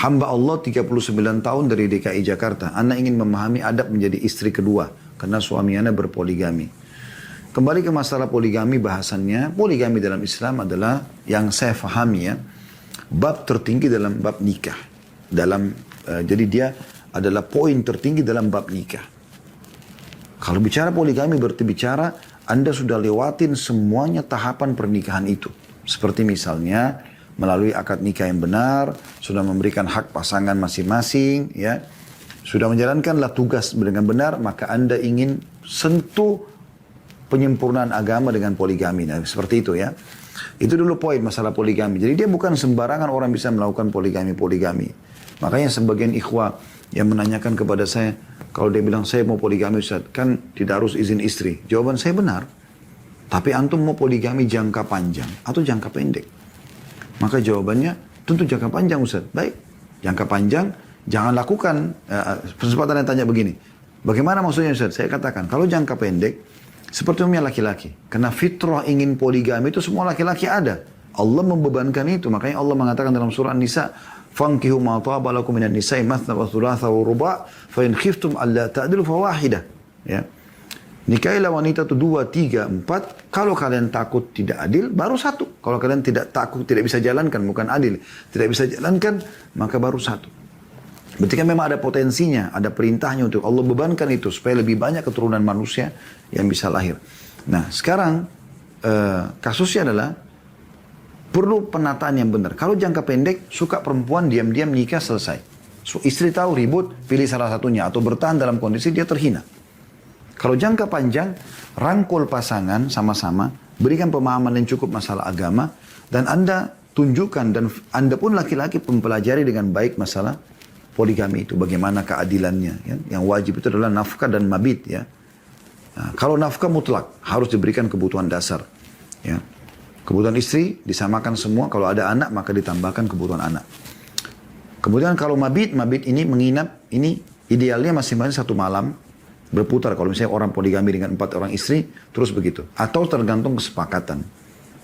Hamba Allah 39 tahun dari DKI Jakarta. Anda ingin memahami adab menjadi istri kedua. Karena suami Anda berpoligami. Kembali ke masalah poligami bahasannya. Poligami dalam Islam adalah yang saya fahami ya. Bab tertinggi dalam bab nikah. Jadi dia adalah poin tertinggi dalam bab nikah. Kalau bicara poligami berarti bicara Anda sudah lewatin semuanya tahapan pernikahan itu. Seperti misalnya melalui akad nikah yang benar, sudah memberikan hak pasangan masing-masing, ya, sudah menjalankanlah tugas dengan benar, maka Anda ingin sentuh penyempurnaan agama dengan poligami. Nah, seperti itu ya. Itu dulu poin masalah poligami. Jadi dia bukan sembarangan orang bisa melakukan poligami. Makanya sebagian ikhwah yang menanyakan kepada saya, kalau dia bilang saya mau poligami Ustaz, kan tidak harus izin istri. Jawaban saya benar. Tapi antum mau poligami jangka panjang atau jangka pendek? Maka jawabannya tentu jangka panjang Ustaz. Baik, jangka panjang jangan lakukan. Kesempatan yang tanya begini, bagaimana maksudnya Ustaz? Saya katakan, kalau jangka pendek, seperti umumnya laki-laki. Karena fitrah ingin poligami itu semua laki-laki ada. Allah membebankan itu. Makanya Allah mengatakan dalam surah An-Nisa, "Fankihu ma taba lakum minan nisa'i mathna wa thulatha wa ruba' fa in khiftum alla ta'dilu fawahidah." Ya. Nikahilah wanita itu 2, 3, 4. Kalau kalian takut tidak adil, baru satu. Kalau kalian tidak takut, tidak bisa jalankan, bukan adil. Tidak bisa jalankan, maka baru satu. Berarti kan memang ada potensinya, ada perintahnya untuk Allah bebankan itu. Supaya lebih banyak keturunan manusia yang bisa lahir. Nah sekarang kasusnya adalah perlu penataan yang benar. Kalau jangka pendek, suka perempuan diam-diam nikah selesai. So, istri tahu ribut, pilih salah satunya. Atau bertahan dalam kondisi dia terhina. Kalau jangka panjang, rangkul pasangan sama-sama. Berikan pemahaman yang cukup masalah agama. Dan Anda tunjukkan, dan Anda pun laki-laki mempelajari dengan baik masalah poligami itu. Bagaimana keadilannya. Ya? Yang wajib itu adalah nafkah dan mabit. Ya? Nah, kalau nafkah mutlak, harus diberikan kebutuhan dasar. Ya. Kebutuhan istri disamakan semua. Kalau ada anak maka ditambahkan kebutuhan anak. Kemudian kalau mabit ini menginap. Ini idealnya masing-masing 1 malam. Berputar kalau misalnya orang poligami dengan 4 orang istri. Terus begitu. Atau tergantung kesepakatan.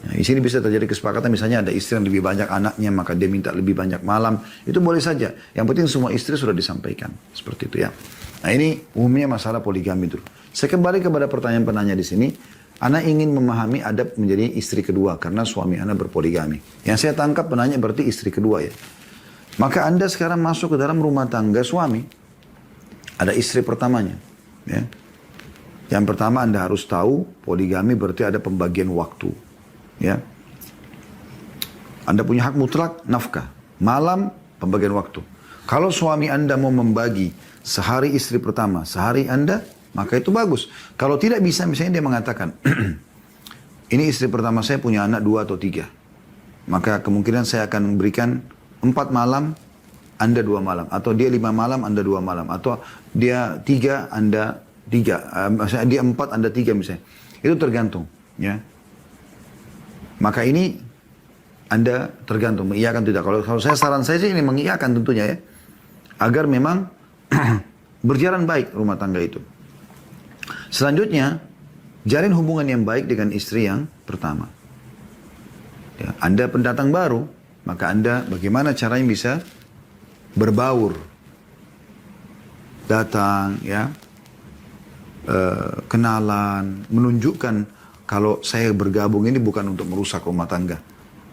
Nah, di sini bisa terjadi kesepakatan. Misalnya ada istri yang lebih banyak anaknya. Maka dia minta lebih banyak malam. Itu boleh saja. Yang penting semua istri sudah disampaikan. Seperti itu ya. Nah ini umumnya masalah poligami dulu. Saya kembali kepada pertanyaan penanya di sini. Ana ingin memahami adab menjadi istri kedua karena suami Ana berpoligami. Yang saya tangkap penanya berarti istri kedua ya. Maka Anda sekarang masuk ke dalam rumah tangga suami. Ada istri pertamanya. Ya. Yang pertama Anda harus tahu poligami berarti ada pembagian waktu. Ya. Anda punya hak mutlak nafkah. Malam pembagian waktu. Kalau suami Anda mau membagi sehari istri pertama, sehari Anda, maka itu bagus. Kalau tidak bisa, misalnya dia mengatakan, ini istri pertama saya punya anak 2 atau 3. Maka kemungkinan saya akan memberikan 4 malam, Anda 2 malam. Atau dia 5 malam, Anda 2 malam. Atau dia 3, Anda 3. Misalnya dia 4, Anda 3 misalnya. Itu tergantung. Ya. Maka ini Anda tergantung, mengiyakan tidak. Kalau saya saran saya sih ini mengiyakan tentunya ya. Agar memang berjalan baik rumah tangga itu. Selanjutnya, jalin hubungan yang baik dengan istri yang pertama. Ya, Anda pendatang baru, maka Anda bagaimana caranya bisa berbaur. Datang, ya, kenalan, menunjukkan kalau saya bergabung ini bukan untuk merusak rumah tangga.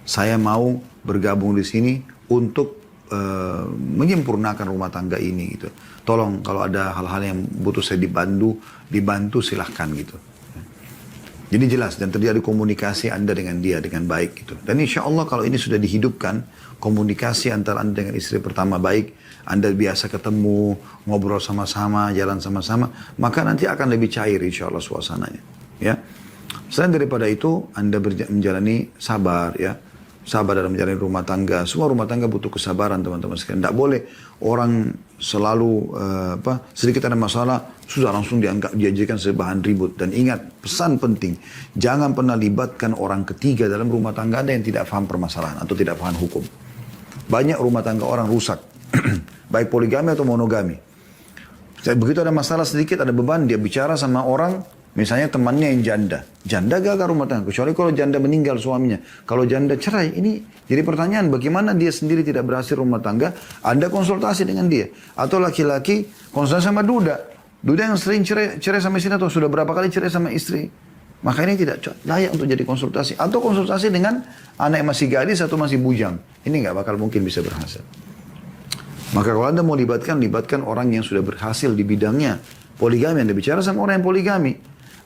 Saya mau bergabung di sini untuk menyempurnakan rumah tangga ini gitu. Tolong kalau ada hal-hal yang butuh saya dibantu silahkan gitu. Jadi jelas dan terjadi komunikasi Anda dengan dia dengan baik gitu. Dan insya Allah kalau ini sudah dihidupkan, komunikasi antara Anda dengan istri pertama baik, Anda biasa ketemu, ngobrol sama-sama, jalan sama-sama, maka nanti akan lebih cair insya Allah suasananya. Ya. Selain daripada itu, Anda menjalani sabar ya. Sabar dalam menjalani rumah tangga. Semua rumah tangga butuh kesabaran teman-teman sekalian. Tidak boleh orang selalu sedikit ada masalah sudah langsung dijadikan sebahan ribut. Dan ingat pesan penting, jangan pernah libatkan orang ketiga dalam rumah tangga Anda yang tidak paham permasalahan atau tidak paham hukum. Banyak rumah tangga orang rusak, baik poligami atau monogami. Begitu ada masalah sedikit, ada beban, dia bicara sama orang. Misalnya temannya yang janda. Janda gagal rumah tangga. Kecuali kalau janda meninggal suaminya. Kalau janda cerai, ini Jadi pertanyaan, bagaimana dia sendiri tidak berhasil rumah tangga, Anda konsultasi dengan dia. Atau laki-laki konsultasi sama duda. Duda yang sering cerai sama istri atau sudah berapa kali cerai sama istri. Maka ini tidak layak untuk jadi konsultasi. Atau konsultasi dengan anak yang masih gadis atau masih bujang. Ini nggak bakal mungkin bisa berhasil. Maka kalau Anda mau libatkan orang yang sudah berhasil di bidangnya. Poligami, Anda bicara sama orang yang poligami.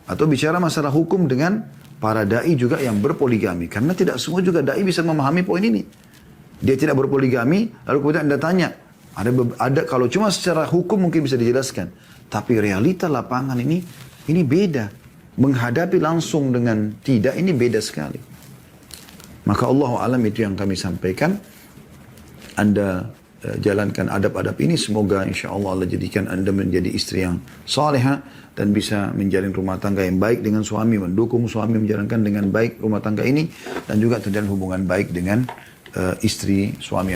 Atau bicara masalah hukum dengan para da'i juga yang berpoligami. Karena tidak semua juga da'i bisa memahami poin ini. Dia tidak berpoligami, lalu kemudian Anda tanya. Ada kalau cuma secara hukum mungkin bisa dijelaskan. Tapi realita lapangan ini beda. Menghadapi langsung dengan tidak, ini beda sekali. Maka Allah alam itu yang kami sampaikan. Anda jalankan adab-adab ini. Semoga insya Allah jadikan Anda menjadi istri yang salehah. Dan bisa menjalin rumah tangga yang baik dengan suami. Mendukung suami menjalankan dengan baik rumah tangga ini. Dan juga terjalin hubungan baik dengan istri suami.